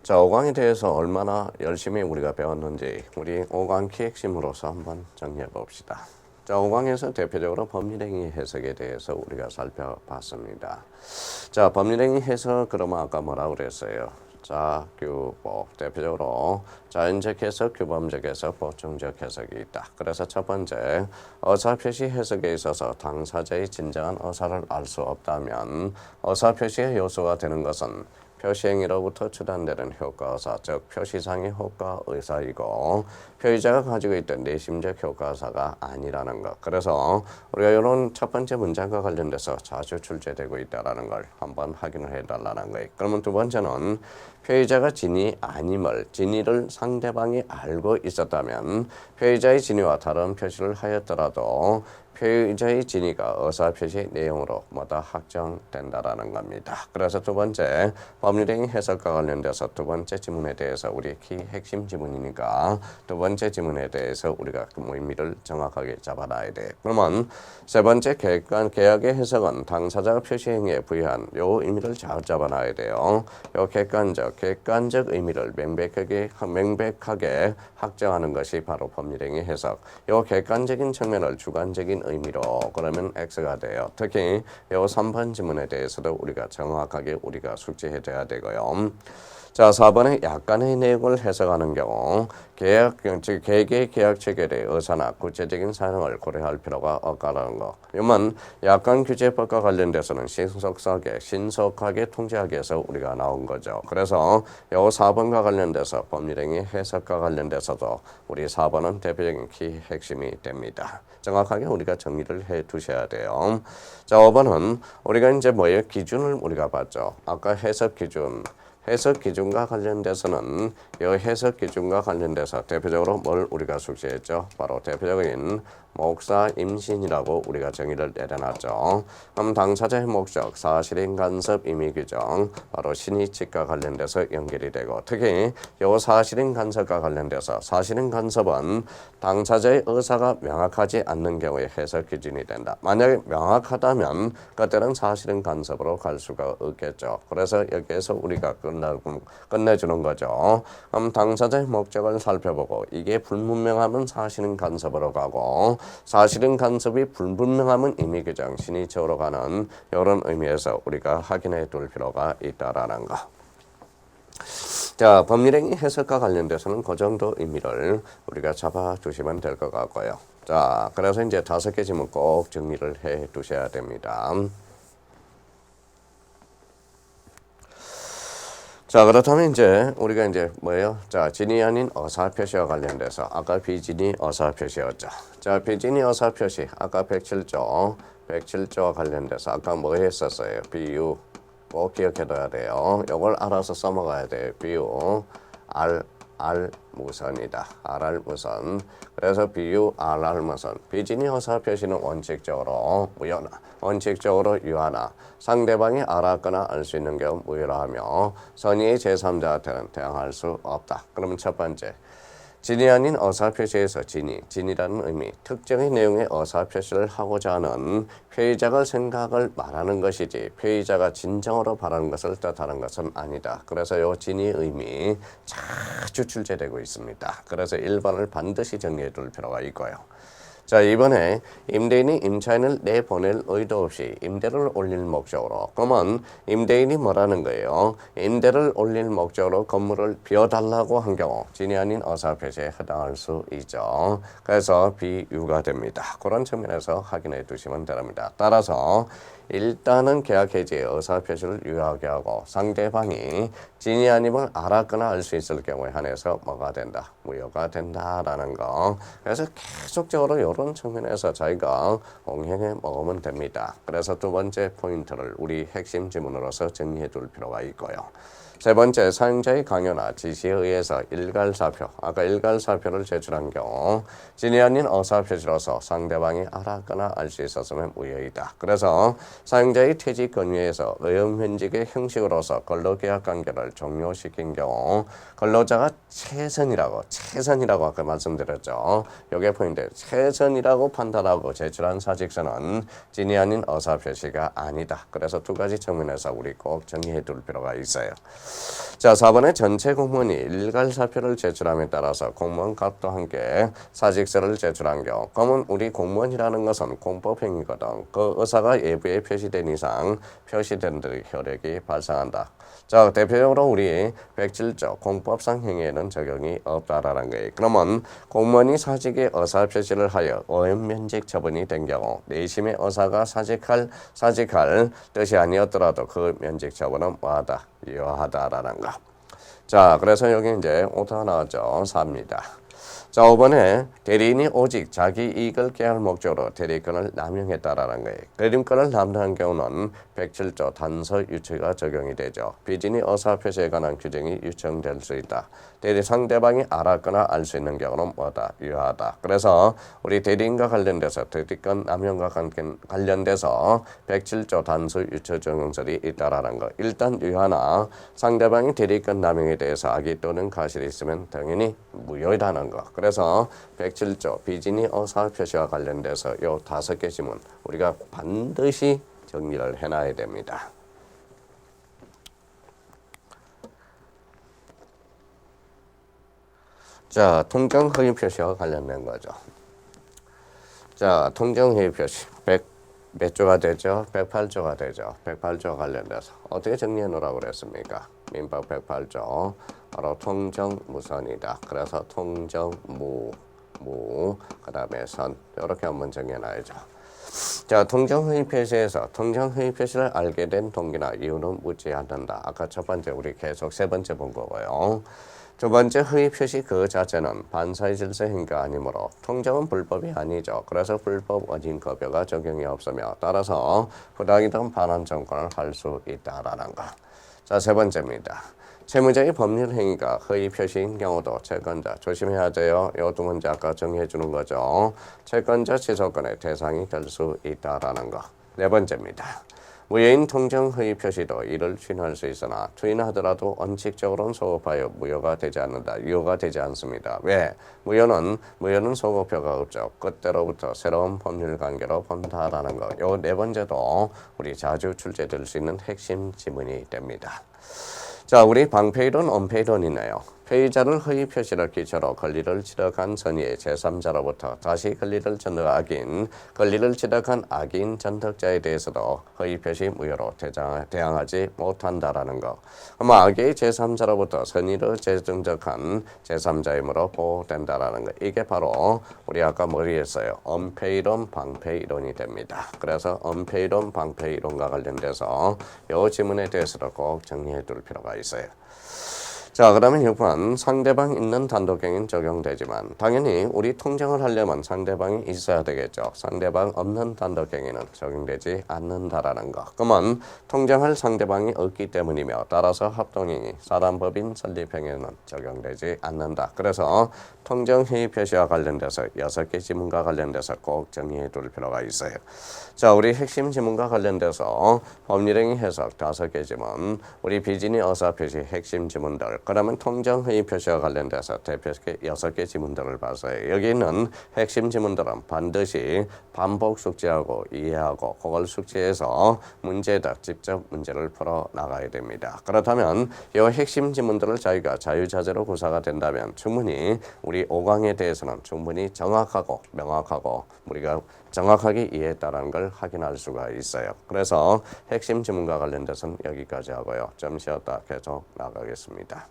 자, 5강에 대해서 얼마나 열심히 우리가 배웠는지 우리 5강 키 핵심으로서 한번 정리해 봅시다. 자, 5강에서 대표적으로 법률행위 해석에 대해서 우리가 살펴봤습니다. 자, 법률행위 해석 그러면 아까 뭐라고 그랬어요? 자, 규법 대표적으로 자연적 해석, 규범적 해석, 보충적 해석이 있다. 그래서 첫 번째, 의사표시 해석에 있어서 당사자의 진정한 의사를 알 수 없다면 의사표시의 요소가 되는 것은 표시행위로부터 추단되는 효과의사, 즉 표시상의 효과의사이고 표의자가 가지고 있던 내심적 효과의사가 아니라는 것. 그래서 우리가 이런 첫 번째 문장과 관련돼서 자주 출제되고 있다는 걸 한번 확인을 해달라는 거예요. 그러면 두 번째는 표의자가 진위 아님을, 진위를 상대방이 알고 있었다면 표의자의 진위와 다른 표시를 하였더라도 표의자의 진위가 의사표시 내용으로 뭐다 확정된다라는 겁니다. 그래서 두 번째 법률행위 해석과 관련돼서 두 번째 지문에 대해서 우리 키 핵심 지문이니까 두 번째 지문에 대해서 우리가 그 의미를 정확하게 잡아놔야 돼. 그러면 세 번째 계약의 해석은 당사자가 표시행위에 부여한 요 의미를 잘 잡아놔야 돼요. 요 객관적 의미를 명백하게 확정하는 것이 바로 법률행위 해석. 요 객관적인 측면을 주관적인 의미로 그러면 X가 돼요. 특히 요 3번 지문에 대해서도 우리가 정확하게 우리가 숙지해줘야 되고요. 자, 4번에 약간의 내용을 해석하는 경우 즉 개개의 계약 체결의 의사나 구체적인 사항을 고려할 필요가 없다는 거. 이만 약관 규제법과 관련돼서는 신속하게 통제하기 위해서 우리가 나온 거죠. 그래서 요 4번과 관련돼서 법률행위 해석과 관련돼서도 우리 4번은 대표적인 키 핵심이 됩니다. 정확하게 우리가 정리를 해 두셔야 돼요. 자, 5번은 우리가 이제 뭐예요? 기준을 우리가 봤죠. 아까 해석 기준과 관련돼서는 이 해석 기준과 관련돼서 대표적으로 뭘 우리가 숙지했죠? 바로 대표적인 목사 임신이라고 우리가 정의를 내려놨죠. 그럼 당사자의 목적, 사실인 간섭 임의 규정, 바로 신의칙과 관련돼서 연결이 되고 특히 이 사실인 간섭과 관련돼서 사실인 간섭은 당사자의 의사가 명확하지 않는 경우에 해석 기준이 된다. 만약에 명확하다면 그때는 사실인 간섭으로 갈 수가 없겠죠. 그래서 여기에서 우리가 끝내주는 거죠. 그럼 당사자의 목적을 살펴보고 이게 불분명하면 사실인 간섭으로 가고 사실인 간섭이 불분명하면 임의 규정, 신의적으로 가는 이런 의미에서 우리가 확인해 둘 필요가 있다라는 거. 자, 법률행위 해석과 관련돼서는 그 정도 의미를 우리가 잡아두시면 될 것 같고요. 자, 그래서 이제 5개 지문 꼭 정리를 해 두셔야 됩니다. 자, 그렇다면 이제 우리가 이제 뭐예요? 자, 진위 아닌 의사표시와 관련돼서 아까 비진위 의사표시였죠. 자, 비진위 의사표시 아까 107조와 관련돼서 아까 뭐 했었어요? 비유 꼭 기억해둬야 돼요. 이걸 알아서 써먹어야 돼요. 비유 무선이다. 무선. 그래서 비유 무선. 비진위 의사표시는 원칙적으로 유하나 상대방이 알았거나 알 수 있는 경우 무효라 하며 선의의 제3자한테는 대항할 수 없다. 그러면 첫 번째, 진위 아닌 의사표시에서 진위라는 의미, 특정의 내용의 의사표시를 하고자 하는 표의자가 생각을 말하는 것이지 표의자가 진정으로 바라는 것을 뜻하는 것은 아니다. 그래서 이 진위 의미 자주 출제되고 있습니다. 그래서 1번을 반드시 정리해 둘 필요가 있고요. 자, 이번에 임대인이 임차인을 내보낼 의도 없이 임대를 올릴 목적으로, 그러면 임대인이 뭐라는 거예요? 임대를 올릴 목적으로 건물을 비워달라고 한 경우 진위 아닌 의사표시에 해당할 수 있죠. 그래서 비유가 됩니다. 그런 측면에서 확인해 두시면 됩니다. 따라서 일단은 계약 해지의 의사표시를 유효하게 하고 상대방이 진위 아님을 알았거나 알 수 있을 경우에 한해서 뭐가 된다? 무효가 된다라는 거. 그래서 계속적으로 이런 측면에서 저희가 공행해 먹으면 됩니다. 그래서 두 번째 포인트를 우리 핵심 지문으로서 정리해 둘 필요가 있고요. 세 번째, 사용자의 강요나 지시에 의해서 일괄사표, 아까 일괄사표를 제출한 경우 진위 아닌 의사표시로서 상대방이 알았거나 알 수 있었으면 무효이다. 그래서 사용자의 퇴직 권유에서 의용현직의 형식으로서 근로계약관계를 종료시킨 경우 근로자가 최선이라고 아까 말씀드렸죠. 이게 포인트. 최선이라고 판단하고 제출한 사직서는 진위 아닌 의사표시가 아니다. 그래서 두 가지 측면에서 우리 꼭 정리해 둘 필요가 있어요. 자, 4번에 전체 공무원이 일괄사표를 제출함에 따라서 공무원 값도 함께 사직서를 제출한 경우, 그러면 우리 공무원이라는 것은 공법행위거든. 그 의사가 예부에 표시된 이상 표시된 데 효력이 발생한다. 자, 대표적으로 우리 107조 공법상 행위에는 적용이 없다라는 거예요. 그러면 공무원이 사직에 의사표시를 하여 오염면직 처분이 된 경우 내심의 의사가 사직할 뜻이 아니었더라도 그 면직 처분은 뭐하다? 유효하다라는 거. 자, 그래서 여기 이제 오타가 나왔죠. 4입니다. 자, 5번에 대리인이 오직 자기 이익을 꾀할 목적으로 대리권을 남용했다라는 거예요. 대리권을 남용한 경우는 107조 단서 유치가 적용이 되죠. 비진이 의사표시에 관한 규정이 유정될 수 있다. 대리 상대방이 알았거나 알 수 있는 경우는 뭐다? 유효하다. 그래서 우리 대리인과 관련돼서 대리권 남용과 관련돼서 107조 단서 유치 적용설이 있다라는 거. 일단 유효하나 상대방이 대리권 남용에 대해서 악의 또는 가실이 있으면 당연히 무효라는 거. 그래서 107조 비진이 의사표시와 관련돼서 요 5개 지문 우리가 반드시 정리를 해놔야 됩니다. 자, 통정허위 표시와 관련된 거죠. 자, 통정허위 표시 몇 조가 되죠? 108조가 되죠. 108조와 관련돼서 어떻게 정리해 놓으라고 그랬습니까? 민법 108조 바로 통정무선이다. 그래서 통정무 그 다음에 선 이렇게 한번 정해놔야죠. 자, 통정허위 표시에서 통정허위 표시를 알게 된 동기나 이유는 묻지 않는다. 아까 첫 번째 우리 계속 세 번째 본 거고요. 두 번째 허위 표시 그 자체는 반사의 질서 행위가 아니므로 통정은 불법이 아니죠. 그래서 불법 원인급여가 적용이 없으며 따라서 부당이든 반환 정권을 할 수 있다라는 거. 자, 세 번째입니다. 채무자의 법률 행위가 허위 표시인 경우도 채권자 조심해야 돼요. 이 두 문제 아까 정리해 주는 거죠. 채권자 취소권의 대상이 될 수 있다라는 거. 네 번째입니다. 무효인 통정 허위 표시도 이를 추인할 수 있으나 추인하더라도 원칙적으로는 소급하여 무효가 되지 않는다. 유효가 되지 않습니다. 왜? 무효는 소급효가 없죠. 그때로부터 새로운 법률 관계로 본다라는 거. 요 네 번째도 우리 자주 출제될 수 있는 핵심 지문이 됩니다. 자, 우리 방패이론, 언패이론이네요. 피의자를 허위 표시를 기초로 권리를 지적한 선의의 제3자로부터 다시 권리를 지적한 악인 전득자에 대해서도 허위 표시 무효로 대항하지 못한다라는 거. 그럼 악의 제3자로부터 선의를 재증적한 제3자이므로 보호된다라는 거. 이게 바로 우리 아까 뭐리 했어요? 언패이론, 방패이론이 됩니다. 그래서 언패이론, 방패이론과 관련돼서 이 지문에 대해서도 꼭 정리해 둘 필요가 있어요. 자, 그러면 6번 상대방 있는 단독행위는 적용되지만 당연히 우리 통정을 하려면 상대방이 있어야 되겠죠. 상대방 없는 단독행위는 적용되지 않는다라는 거. 그러면 통정할 상대방이 없기 때문이며 따라서 합동행위, 사단법인 설립행위는 적용되지 않는다. 그래서 통정회의 표시와 관련돼서 6개 지문과 관련돼서 꼭 정리해 둘 필요가 있어요. 자, 우리 핵심 지문과 관련돼서 법률행위 해석 5개 지문, 우리 비진이 의사표시 핵심 지문들, 그러면 통정회의 표시와 관련돼서 대표적인 6개 지문들을 봐서요. 여기 있는 핵심 지문들은 반드시 반복 숙지하고 이해하고 그걸 숙지해서 문제에다 직접 문제를 풀어 나가야 됩니다. 그렇다면 이 핵심 지문들을 저희가 자유자재로 구사가 된다면 충분히 우리 5강에 대해서는 충분히 정확하고 명확하고 우리가 정확하게 이해했다는 걸 확인할 수가 있어요. 그래서 핵심 지문과 관련돼서는 여기까지 하고요. 좀 쉬었다 계속 나가겠습니다.